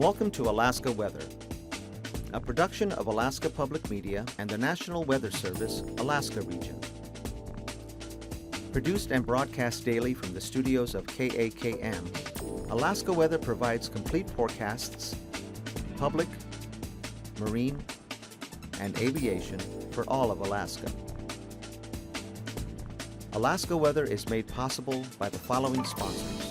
Welcome to Alaska Weather, a production of Alaska Public Media and the National Weather Service, Alaska Region. Produced and broadcast daily from the studios of KAKM, Alaska Weather provides complete forecasts, public, marine, and aviation for all of Alaska. Alaska Weather is made possible by the following sponsors.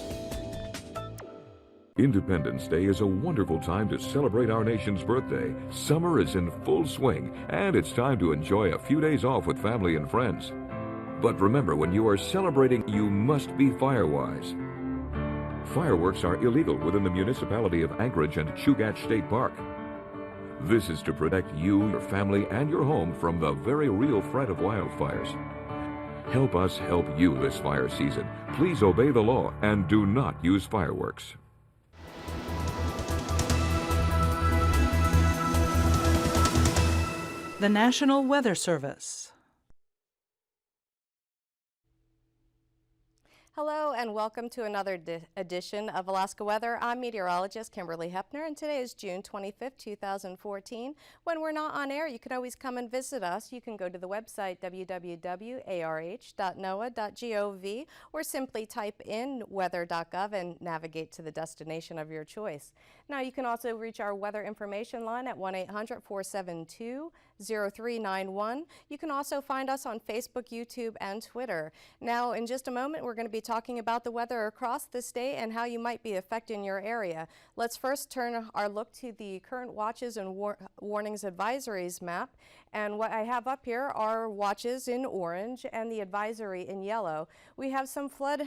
Independence Day is a wonderful time to celebrate our nation's birthday. Summer is in full swing, and it's time to enjoy a few days off with family and friends. But remember, when you are celebrating, you must be fire-wise. Fireworks are illegal within the municipality of Anchorage and Chugach State Park. This is to protect you, your family, and your home from the very real threat of wildfires. Help us help you this fire season. Please obey the law and do not use fireworks. The National Weather Service. Hello and welcome to another edition of Alaska Weather. I'm meteorologist Kimberly Hoeppner, and today is June 25th, 2014. When we're not on air, you can always come and visit us. You can go to the website www.arh.noaa.gov or simply type in weather.gov and navigate to the destination of your choice. Now you can also reach our weather information line at 1-800-472-0391. You can also find us on Facebook, YouTube, and Twitter. Now in just a moment we're going to be talking about the weather across the state and how you might be affected in your area. Let's first turn our look to the current watches and warnings advisories map. And what I have up here are watches in orange and the advisory in yellow. We have some flood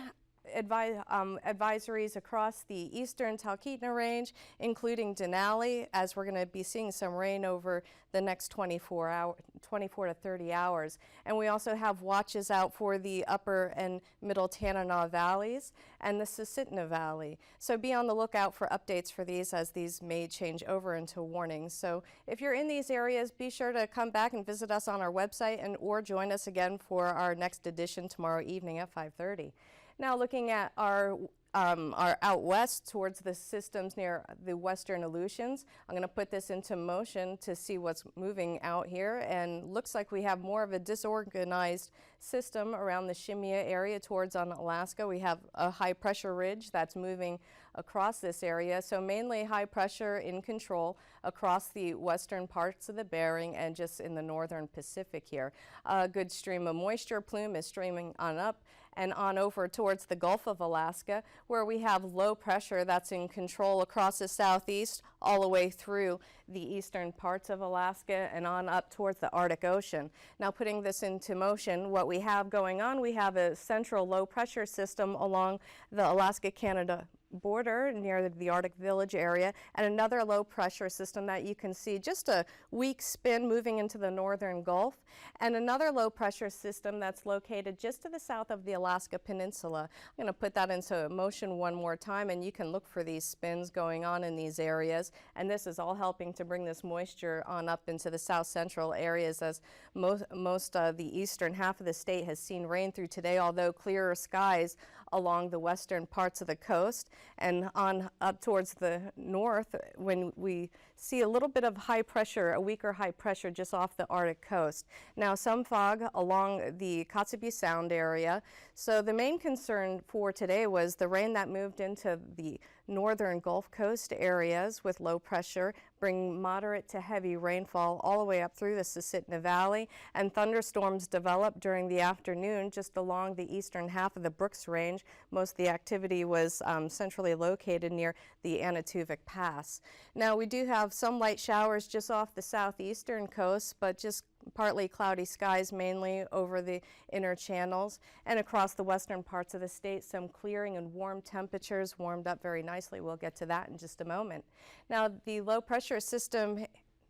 advisories across the eastern Talkeetna Range, including Denali, as we're going to be seeing some rain over the next 24 to 30 hours. And we also have watches out for the upper and middle Tanana valleys and the Susitna Valley. So be on the lookout for updates for these, as these may change over into warnings. So if you're in these areas, be sure to come back and visit us on our website or join us again for our next edition tomorrow evening at 5:30. Now looking at our out west towards the systems near the western Aleutians, I'm going to put this into motion to see what's moving out here, and looks like we have more of a disorganized system around the Shimia area towards Alaska. We have a high pressure ridge that's moving across this area, so mainly high pressure in control across the western parts of the Bering and just in the northern Pacific here. A good stream of moisture plume is streaming on up and on over towards the Gulf of Alaska, where we have low pressure that's in control across the southeast all the way through the eastern parts of Alaska and on up towards the Arctic Ocean. Now putting this into motion, what we have going on, we have a central low pressure system along the Alaska-Canada border near the Arctic Village area, and another low pressure system that you can see just a weak spin moving into the northern Gulf, and another low pressure system that's located just to the south of the Alaska Peninsula. I'm going to put that into motion one more time, and you can look for these spins going on in these areas, and this is all helping to bring this moisture on up into the south central areas, as most of the eastern half of the state has seen rain through today, although clearer skies along the western parts of the coast, and on up towards the north when we see a little bit of high pressure, a weaker high pressure just off the Arctic coast. Now some fog along the Kotzebue Sound area. So the main concern for today was the rain that moved into the northern Gulf Coast areas with low pressure, bring moderate to heavy rainfall all the way up through the Susitna Valley, and thunderstorms developed during the afternoon just along the eastern half of the Brooks Range. Most of the activity was centrally located near the Anatuvik Pass. Now we do have some light showers just off the southeastern coast, but just partly cloudy skies mainly over the inner channels, and across the western parts of the state some clearing and warm temperatures, warmed up very nicely. We'll get to that in just a moment. Now the low pressure system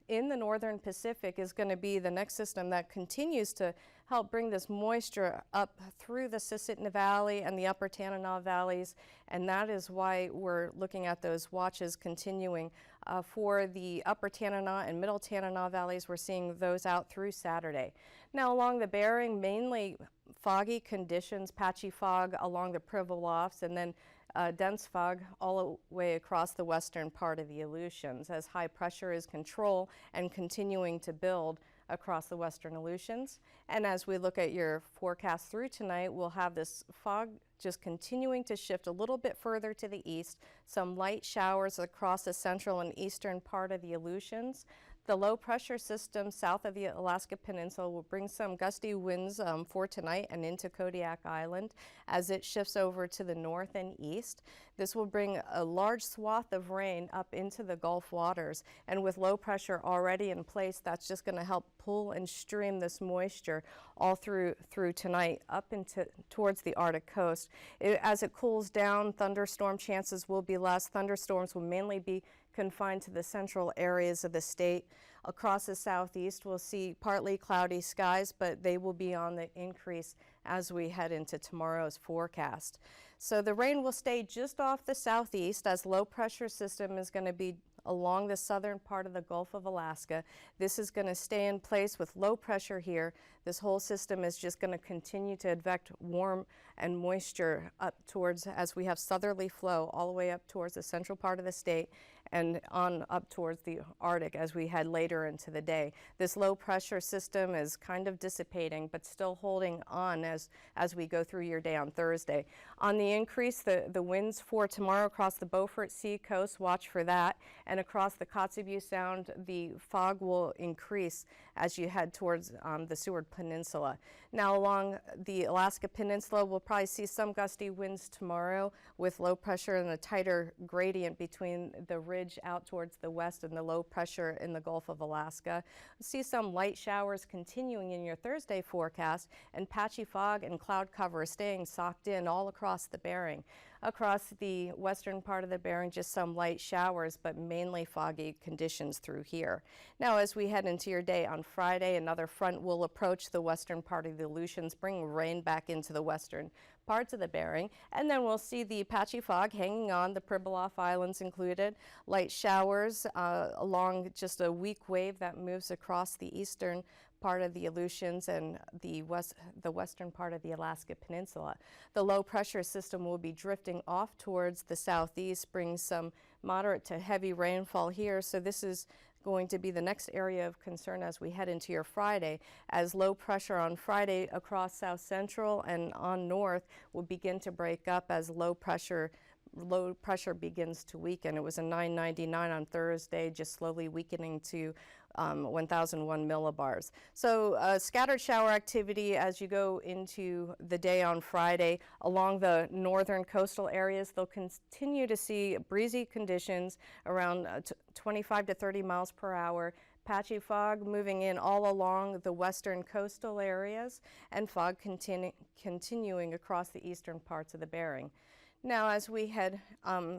in the northern Pacific is going to be the next system that continues to help bring this moisture up through the Susitna Valley and the upper Tanana valleys, and that is why we're looking at those watches continuing. For the upper Tanana and middle Tanana valleys, we're seeing those out through Saturday. Now along the Bering, mainly foggy conditions, patchy fog along the Pribilofs, and then dense fog all the way across the western part of the Aleutians as high pressure is controlled and continuing to build across the western Aleutians. And as we look at your forecast through tonight, we'll have this fog just continuing to shift a little bit further to the east, some light showers across the central and eastern part of the Aleutians. The low pressure system south of the Alaska Peninsula will bring some gusty winds for tonight and into Kodiak Island as it shifts over to the north and east. This will bring a large swath of rain up into the Gulf waters, and with low pressure already in place, that's just going to help pull and stream this moisture all through tonight up into towards the Arctic coast. As it cools down, thunderstorm chances will be less. Thunderstorms will mainly be confined to the central areas of the state. Across the southeast, we'll see partly cloudy skies, but they will be on the increase as we head into tomorrow's forecast. So the rain will stay just off the southeast as low pressure system is going to be along the southern part of the Gulf of Alaska. This is going to stay in place with low pressure here. This whole system is just going to continue to advect warm and moisture up towards, as we have southerly flow all the way up towards the central part of the state and on up towards the Arctic as we head later into the day. This low pressure system is kind of dissipating but still holding on as we go through your day on Thursday. On the increase, the winds for tomorrow across the Beaufort Sea coast, watch for that, and across the Kotzebue Sound, the fog will increase as you head towards the Seward Peninsula. Now along the Alaska Peninsula, we'll probably see some gusty winds tomorrow with low pressure and a tighter gradient between the ridge out towards the west and the low pressure in the Gulf of Alaska. See some light showers continuing in your Thursday forecast, and patchy fog and cloud cover staying socked in all across the Bering. Across the western part of the Bering, just some light showers, but mainly foggy conditions through here. Now, as we head into your day on Friday, another front will approach the western part of the Aleutians, bring rain back into the western parts of the Bering, and then we'll see the patchy fog hanging on, the Pribilof Islands included, light showers along just a weak wave that moves across the eastern part of the Aleutians and the western part of the Alaska Peninsula. The low pressure system will be drifting off towards the southeast, bring some moderate to heavy rainfall here. So this is going to be the next area of concern as we head into your Friday, as low pressure on Friday across south central and on north will begin to break up as low pressure begins to weaken. It was a 999 on Thursday, just slowly weakening to 1001 millibars. So scattered shower activity as you go into the day on Friday along the northern coastal areas. They'll continue to see breezy conditions around 25 to 30 miles per hour. Patchy fog moving in all along the western coastal areas, and fog continuing across the eastern parts of the Bering. Now, as we head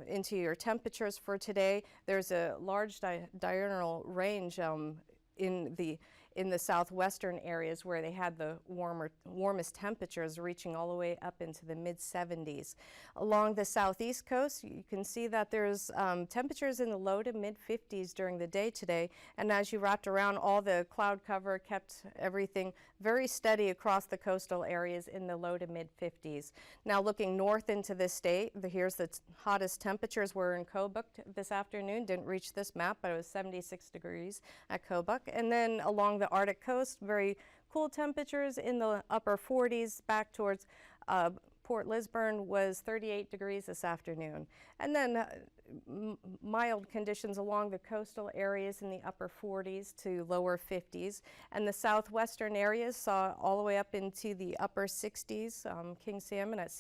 into your temperatures for today, there's a large diurnal range in the southwestern areas where they had the warmest temperatures, reaching all the way up into the mid-70s. Along the southeast coast, you can see that there's temperatures in the low to mid-50s during the day today, and as you wrapped around, all the cloud cover kept everything very steady across the coastal areas in the low to mid-50s. Now looking north into the state, here's the hottest temperatures were in Kobuk this afternoon. Didn't reach this map, but it was 76 degrees at Kobuk. And then along the Arctic coast, very cool temperatures in the upper 40s. Back towards Port Lisbon was 38 degrees this afternoon. And then mild conditions along the coastal areas in the upper 40s to lower 50s. And the southwestern areas saw all the way up into the upper 60s. King Salmon at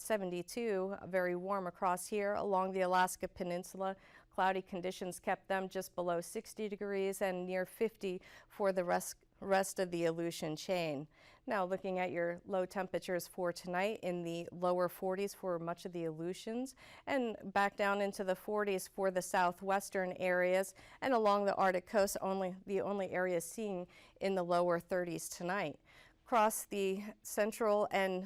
72, very warm across here. Along the Alaska Peninsula, cloudy conditions kept them just below 60 degrees and near 50 for the rest of the Aleutian chain. Now looking at your low temperatures for tonight, in the lower 40s for much of the Aleutians, and back down into the 40s for the southwestern areas, and along the Arctic coast, the only areas seeing in the lower 30s tonight. Across the central and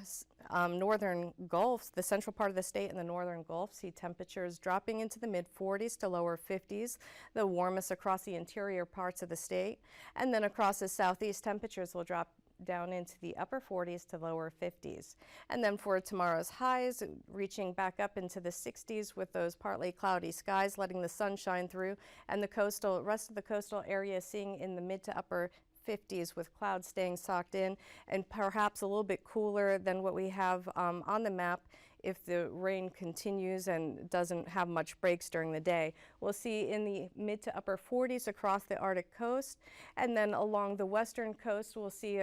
northern Gulfs, the central part of the state and the northern Gulf, see temperatures dropping into the mid-40s to lower 50s, the warmest across the interior parts of the state. And then across the southeast, temperatures will drop down into the upper 40s to lower 50s. And then for tomorrow's highs, reaching back up into the 60s with those partly cloudy skies, letting the sun shine through, and the rest of the coastal area seeing in the mid to upper 50s with clouds staying socked in, and perhaps a little bit cooler than what we have on the map if the rain continues and doesn't have much breaks during the day. We'll see in the mid to upper 40s across the Arctic coast, and then along the western coast we'll see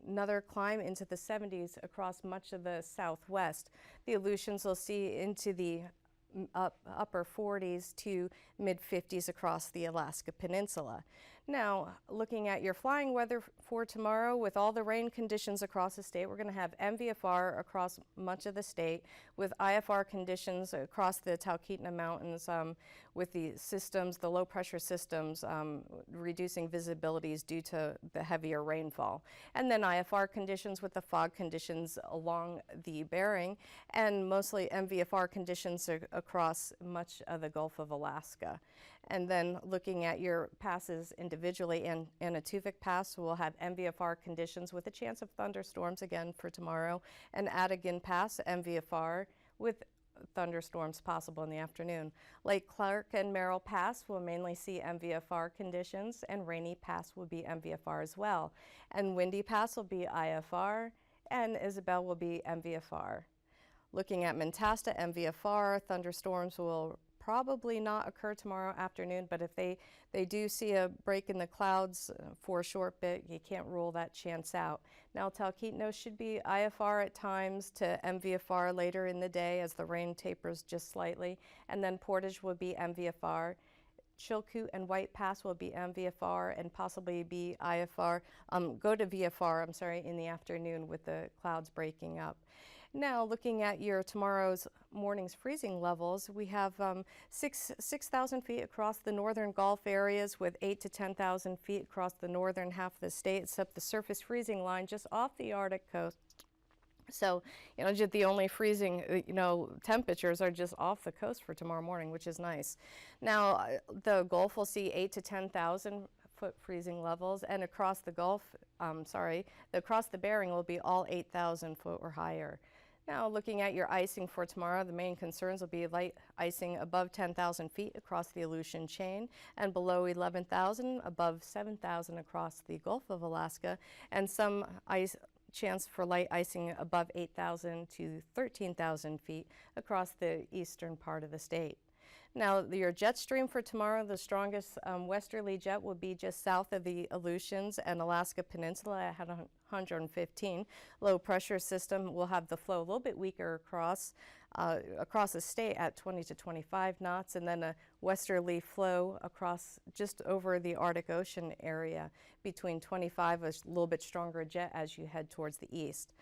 another climb into the 70s across much of the southwest. The Aleutians will see into the upper 40s to mid 50s across the Alaska Peninsula. Now, looking at your flying weather for tomorrow, with all the rain conditions across the state, we're going to have MVFR across much of the state, with IFR conditions across the Talkeetna Mountains, with the systems, the low pressure systems, reducing visibilities due to the heavier rainfall. And then IFR conditions with the fog conditions along the Bering, and mostly MVFR conditions across much of the Gulf of Alaska. And then looking at your passes individually, and Anahtuvuk Pass will have MVFR conditions with a chance of thunderstorms again for tomorrow, and Atigun Pass, MVFR with thunderstorms possible in the afternoon. Lake Clark and Merrill Pass will mainly see MVFR conditions, and Rainy Pass will be MVFR as well. And Windy Pass will be IFR, and Isabel will be MVFR. Looking at Mentasta, MVFR, thunderstorms will probably not occur tomorrow afternoon, but if they do see a break in the clouds for a short bit, you can't rule that chance out. Now, Talkeetna should be IFR at times to MVFR later in the day as the rain tapers just slightly, and then Portage will be MVFR. Chilkoot and White Pass will be MVFR and possibly be IFR, go to VFR, I'm sorry, in the afternoon with the clouds breaking up. Now, looking at your tomorrow's morning's freezing levels, we have 6,000 feet across the northern Gulf areas, with 8,000 to 10,000 feet across the northern half of the state, except the surface freezing line just off the Arctic coast. So, just the only freezing, temperatures are just off the coast for tomorrow morning, which is nice. Now, the Gulf will see 8,000 to 10,000 foot freezing levels, and across the Gulf, across the Bering will be all 8,000 foot or higher. Now, looking at your icing for tomorrow, the main concerns will be light icing above 10,000 feet across the Aleutian chain, and below 11,000, above 7,000 across the Gulf of Alaska, and some chance for light icing above 8,000 to 13,000 feet across the eastern part of the state. Now, your jet stream for tomorrow, the strongest westerly jet will be just south of the Aleutians and Alaska Peninsula at 115. Low pressure system will have the flow a little bit weaker across the state at 20 to 25 knots, and then a westerly flow across just over the Arctic Ocean area between 25, a little bit stronger jet as you head towards the east.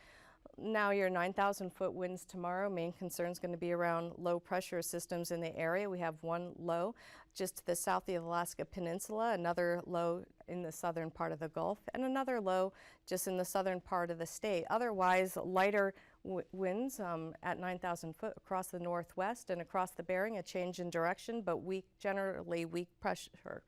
Now, your 9,000 foot winds tomorrow, main concern is going to be around low pressure systems in the area. We have one low just to the south of the Alaska Peninsula, another low in the southern part of the Gulf, and another low just in the southern part of the state. Otherwise, lighter winds at 9,000 foot across the northwest and across the Bering, a change in direction, but generally weak pressure.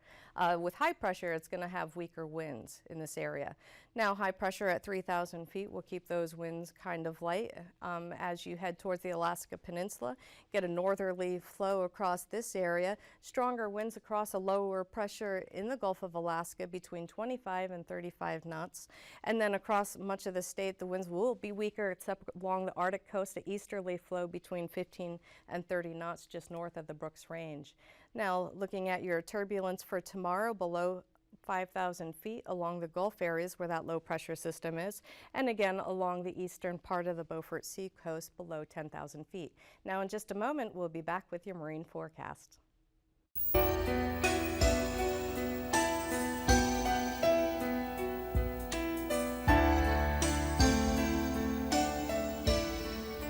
With high pressure, it's going to have weaker winds in this area. Now, high pressure at 3,000 feet will keep those winds kind of light as you head towards the Alaska Peninsula. Get a northerly flow across this area. Stronger winds across a lower pressure in the Gulf of Alaska between 25 and 35 knots. And then across much of the state, the winds will be weaker except along the Arctic coast, the easterly flow between 15 and 30 knots just north of the Brooks Range. Now, looking at your turbulence for tomorrow, below 5,000 feet along the Gulf areas where that low pressure system is, and again along the eastern part of the Beaufort Sea coast below 10,000 feet. Now, in just a moment, we'll be back with your marine forecast.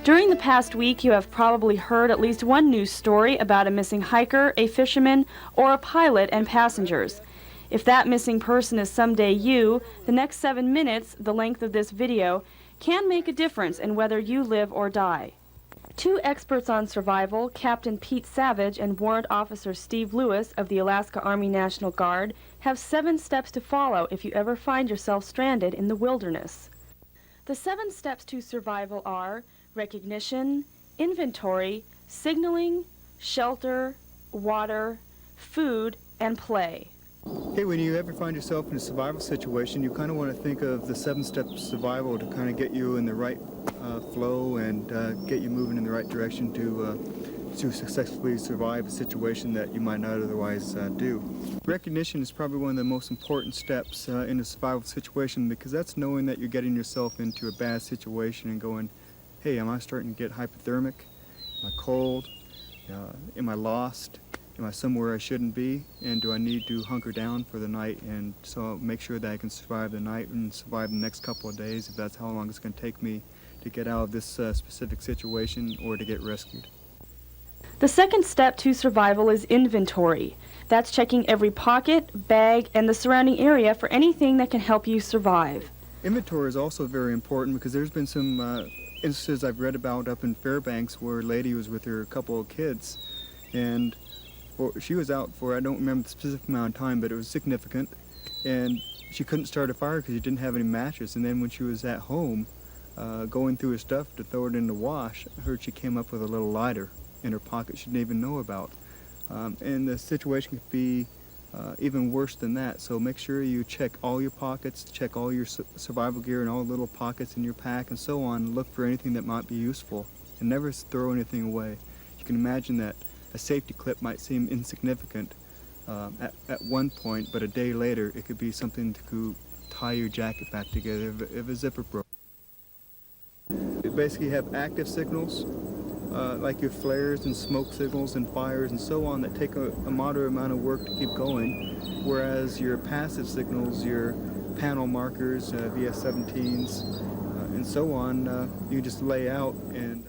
During the past week, you have probably heard at least one news story about a missing hiker, a fisherman, or a pilot and passengers. If that missing person is someday you, the next 7 minutes, the length of this video, can make a difference in whether you live or die. Two experts on survival, Captain Pete Savage and Warrant Officer Steve Lewis of the Alaska Army National Guard, have 7 steps to follow if you ever find yourself stranded in the wilderness. The 7 steps to survival are recognition, inventory, signaling, shelter, water, food, and play. Hey, when you ever find yourself in a survival situation, you kind of want to think of the 7 steps of survival to kind of get you in the right flow and get you moving in the right direction to successfully survive a situation that you might not otherwise do. Recognition is probably one of the most important steps in a survival situation, because that's knowing that you're getting yourself into a bad situation and going, hey, am I starting to get hypothermic? Am I cold? Am I lost? Am I somewhere I shouldn't be? And do I need to hunker down for the night? And so I'll make sure that I can survive the night and survive the next couple of days, if that's how long it's going to take me to get out of this specific situation or to get rescued. The second step to survival is inventory. That's checking every pocket, bag, and the surrounding area for anything that can help you survive. Inventory is also very important, because there's been some instances I've read about up in Fairbanks where a lady was with her couple of kids, and she was out for, I don't remember the specific amount of time, but it was significant, and she couldn't start a fire because she didn't have any matches. And then when she was at home going through her stuff to throw it in the wash, I heard she came up with a little lighter in her pocket she didn't even know about. And the situation could be even worse than that. So make sure you check all your pockets, check all your survival gear and all the little pockets in your pack and so on. Look for anything that might be useful, and never throw anything away. You can imagine that a safety clip might seem insignificant at one point, but a day later it could be something to tie your jacket back together if a zipper broke. You basically have active signals, like your flares and smoke signals and fires and so on, that take a moderate amount of work to keep going, whereas your passive signals, your panel markers, VS-17s, and so on, you just lay out and...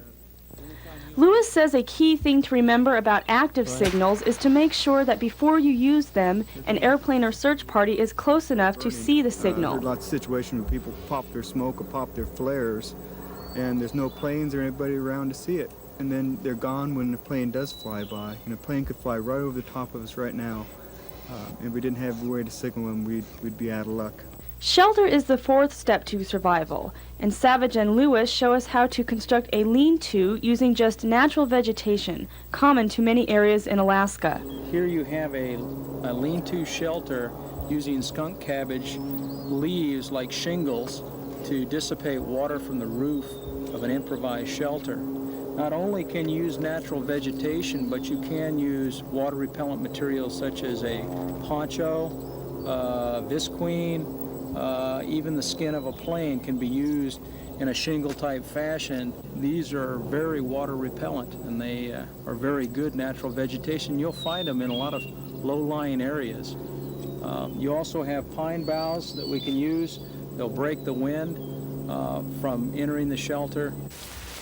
Lewis says a key thing to remember about active signals is to make sure that before you use them, an airplane or search party is close enough to see the signal. There's lots of situations where people pop their smoke or pop their flares, and there's no planes or anybody around to see it. And then they're gone when the plane does fly by. And a plane could fly right over the top of us right now. And if we didn't have a way to signal them, we'd be out of luck. Shelter is the 4th step to survival, and Savage and Lewis show us how to construct a lean-to using just natural vegetation, common to many areas in Alaska. Here you have a lean-to shelter using skunk cabbage leaves like shingles to dissipate water from the roof of an improvised shelter. Not only can you use natural vegetation, but you can use water-repellent materials such as a poncho, visqueen, even the skin of a plane can be used in a shingle-type fashion. These are very water-repellent, and they are very good natural vegetation. You'll find them in a lot of low-lying areas. You also have pine boughs that we can use. They'll break the wind from entering the shelter.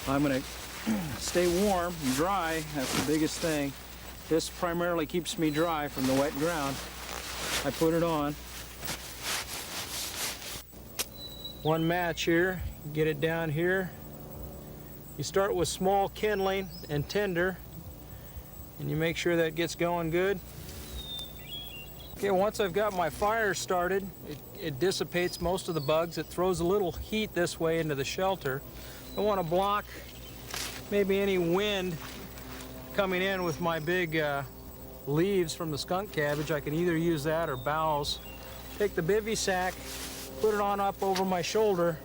I'm going to stay warm and dry. That's the biggest thing. This primarily keeps me dry from the wet ground. I put it on. One match here, get it down here. You start with small kindling and tinder, and you make sure that gets going good. Okay, once I've got my fire started, it dissipates most of the bugs. It throws a little heat this way into the shelter. I want to block maybe any wind coming in with my big leaves from the skunk cabbage. I can either use that or boughs. Take the bivy sack, put it on up over my shoulder,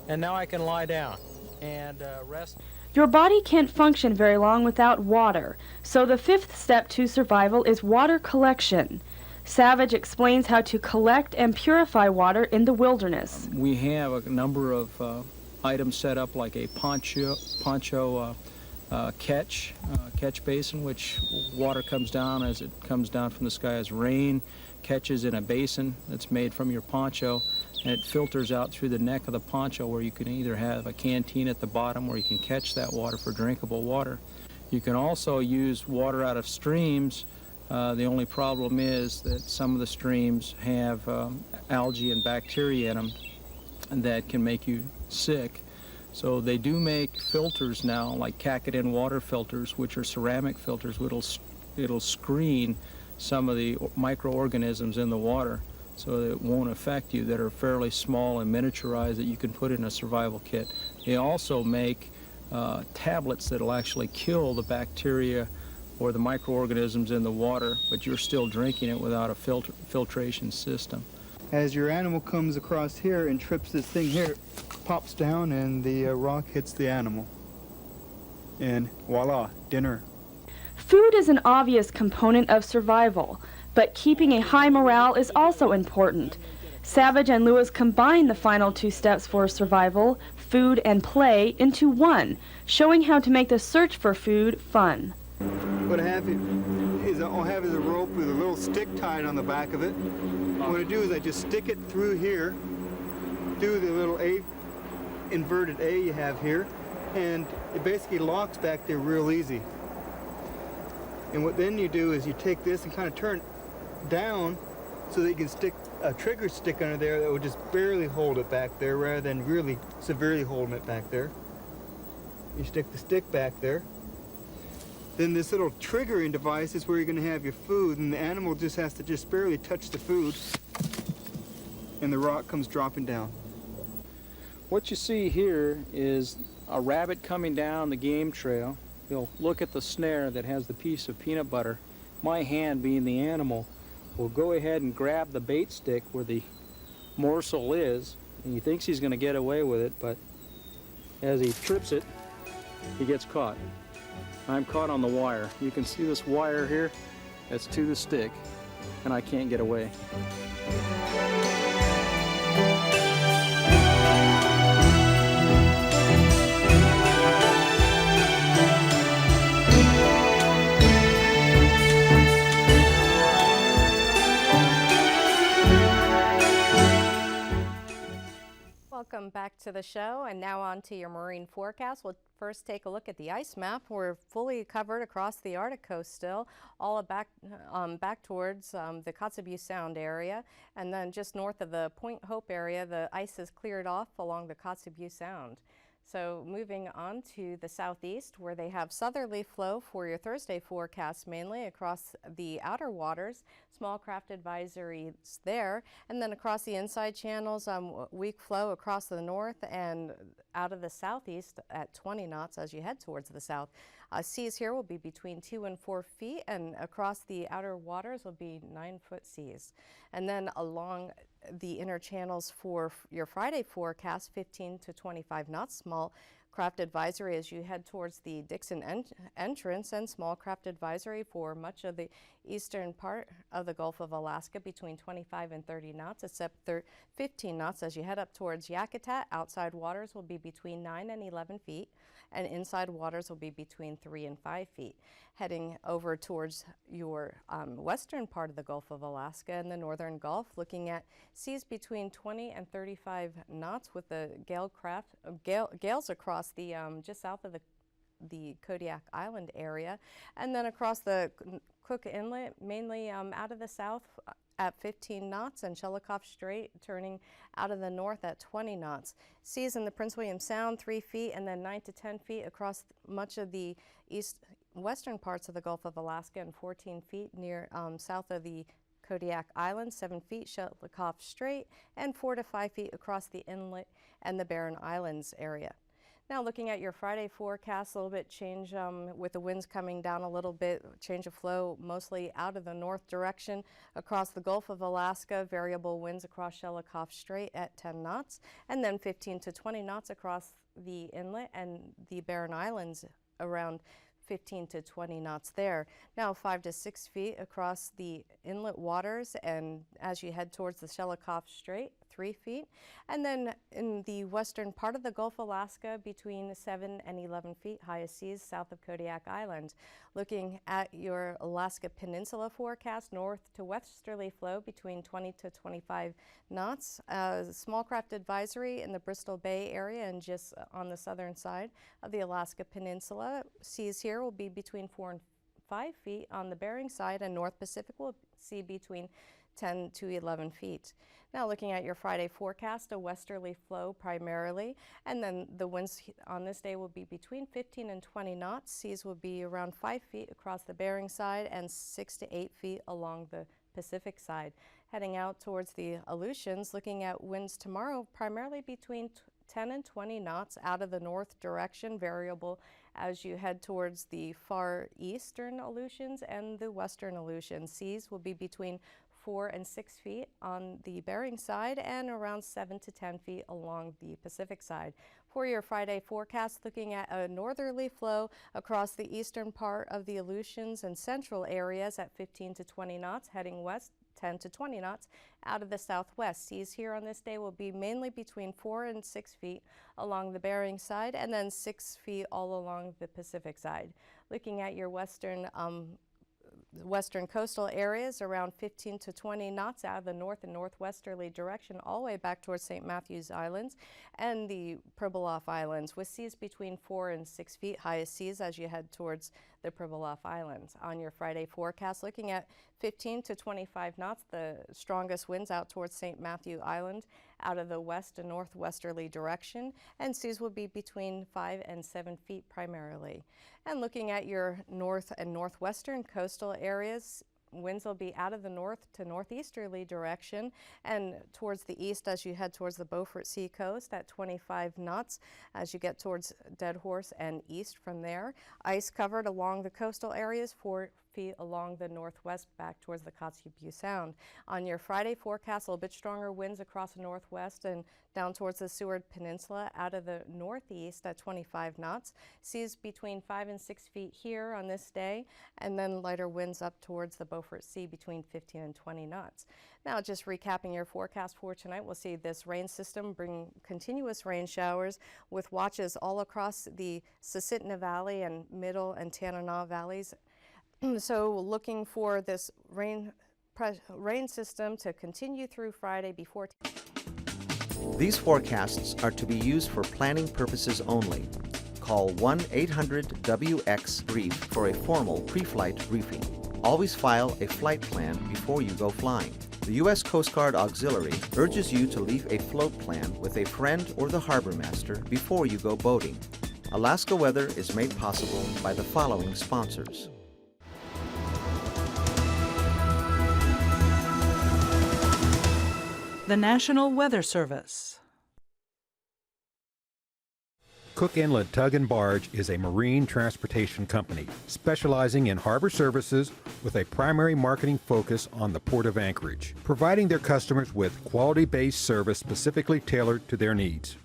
and now I can lie down and rest. Your body can't function very long without water, so the 5th step to survival is water collection. Savage explains how to collect and purify water in the wilderness. We have a number of items set up, like a poncho catch basin, which water comes down as it comes down from the sky as rain, catches in a basin that's made from your poncho, and it filters out through the neck of the poncho, where you can either have a canteen at the bottom where you can catch that water for drinkable water. You can also use water out of streams. The only problem is that some of the streams have algae and bacteria in them that can make you sick. So they do make filters now, like Kakadin water filters, which are ceramic filters. It'll screen some of the microorganisms in the water so that it won't affect you, that are fairly small and miniaturized that you can put in a survival kit. They also make tablets that will actually kill the bacteria or the microorganisms in the water, but you're still drinking it without a filtration system. As your animal comes across here and trips this thing here, it pops down and the rock hits the animal. And voila, dinner. Food is an obvious component of survival, but keeping a high morale is also important. Savage and Lewis combine the final two steps for survival, food and play, into one, showing how to make the search for food fun. What I have is a rope with a little stick tied on the back of it. What I do is I just stick it through here, through the little inverted A you have here, and it basically locks back there real easy. And what then you do is you take this and kind of turn it down so that you can stick a trigger stick under there that will just barely hold it back there rather than really severely holding it back there. You stick the stick back there. Then this little triggering device is where you're going to have your food, and the animal just has to just barely touch the food, and the rock comes dropping down. What you see here is a rabbit coming down the game trail. You'll look at the snare that has the piece of peanut butter. My hand, being the animal, will go ahead and grab the bait stick where the morsel is, and he thinks he's going to get away with it, but as he trips it, he gets caught. I'm caught on the wire. You can see this wire here that's to the stick, and I can't get away. Welcome back to the show, and now on to your marine forecast. We'll first take a look at the ice map. We're fully covered across the Arctic coast still, all back towards the Kotzebue Sound area, and then just north of the Point Hope area, the ice is cleared off along the Kotzebue Sound. So moving on to the southeast, where they have southerly flow for your Thursday forecast, mainly across the outer waters, small craft advisories there, and then across the inside channels, weak flow across the north and out of the southeast at 20 knots as you head towards the south. Seas here will be between 2 and 4 feet, and across the outer waters will be 9-foot seas. And then along the inner channels for your Friday forecast, 15 to 25 knots, small craft advisory as you head towards the Dixon entrance, and small craft advisory for much of the eastern part of the Gulf of Alaska between 25 and 30 knots, except 15 knots as you head up towards Yakutat. Outside waters will be between 9 and 11 feet, and inside waters will be between 3 and 5 feet. Heading over towards your western part of the Gulf of Alaska and the northern Gulf, looking at seas between 20 and 35 knots with the gales across the just south of the Kodiak Island area, and then across the Cook Inlet, mainly out of the south at 15 knots, and Shelikof Strait turning out of the north at 20 knots. Seas in the Prince William Sound 3 feet, and then 9 to 10 feet across much of the western parts of the Gulf of Alaska, and 14 feet near south of the Kodiak Island, 7 feet Shelikof Strait, and 4 to 5 feet across the inlet and the Barren Islands area. Now looking at your Friday forecast, a little bit change with the winds coming down a little bit, change of flow mostly out of the north direction across the Gulf of Alaska, variable winds across Shelikof Strait at 10 knots, and then 15 to 20 knots across the inlet and the Barren Islands around 15 to 20 knots there. Now 5 to 6 feet across the inlet waters, and as you head towards the Shelikof Strait, 3 feet. And then in the western part of the Gulf of Alaska, between 7 and 11 feet, highest seas south of Kodiak Island. Looking at your Alaska Peninsula forecast, north to westerly flow between 20 to 25 knots. Small craft advisory in the Bristol Bay area and just on the southern side of the Alaska Peninsula. Seas here will be between 4 and 5 feet on the Bering side, and North Pacific will see between 10 to 11 feet. Now looking at your Friday forecast, a westerly flow primarily, and then the winds on this day will be between 15 and 20 knots. Seas will be around 5 feet across the Bering side and 6 to 8 feet along the Pacific side. Heading out towards the Aleutians, looking at winds tomorrow primarily between 10 and 20 knots out of the north direction, variable as you head towards the far eastern Aleutians and the western Aleutians. Seas will be between 4 and 6 feet on the Bering side and around 7 to 10 feet along the Pacific side. For your Friday forecast, looking at a northerly flow across the eastern part of the Aleutians and central areas at 15 to 20 knots, heading west 10 to 20 knots out of the southwest. Seas here on this day will be mainly between 4 and 6 feet along the Bering side and then 6 feet all along the Pacific side. Looking at your western coastal areas, around 15 to 20 knots out of the north and northwesterly direction all the way back towards St. Matthew's Islands and the Pribilof Islands, with seas between 4 and 6 feet, highest seas as you head towards the Pribilof Islands. On your Friday forecast, looking at 15 to 25 knots, the strongest winds out towards St. Matthew Island out of the west and northwesterly direction, and seas will be between 5 and 7 feet primarily. And looking at your north and northwestern coastal areas, winds will be out of the north to northeasterly direction and towards the east as you head towards the Beaufort Sea coast at 25 knots as you get towards Dead Horse and east from there. Ice covered along the coastal areas, 4 feet along the northwest back towards the Kotzebue Sound. On your Friday forecast, a little bit stronger winds across the northwest and down towards the Seward Peninsula out of the northeast at 25 knots. Seas between 5 and 6 feet here on this day, and then lighter winds up towards the Beaufort Sea between 15 and 20 knots. Now, just recapping your forecast for tonight, we'll see this rain system bring continuous rain showers with watches all across the Susitna Valley and Middle and Tanana Valleys. So looking for this rain system to continue through Friday before. These forecasts are to be used for planning purposes only. Call 1-800-WX-BRIEF for a formal pre-flight briefing. Always file a flight plan before you go flying. The U.S. Coast Guard Auxiliary urges you to leave a float plan with a friend or the harbor master before you go boating. Alaska Weather is made possible by the following sponsors. The National Weather Service. Cook Inlet Tug and Barge is a marine transportation company specializing in harbor services with a primary marketing focus on the Port of Anchorage, providing their customers with quality-based service specifically tailored to their needs.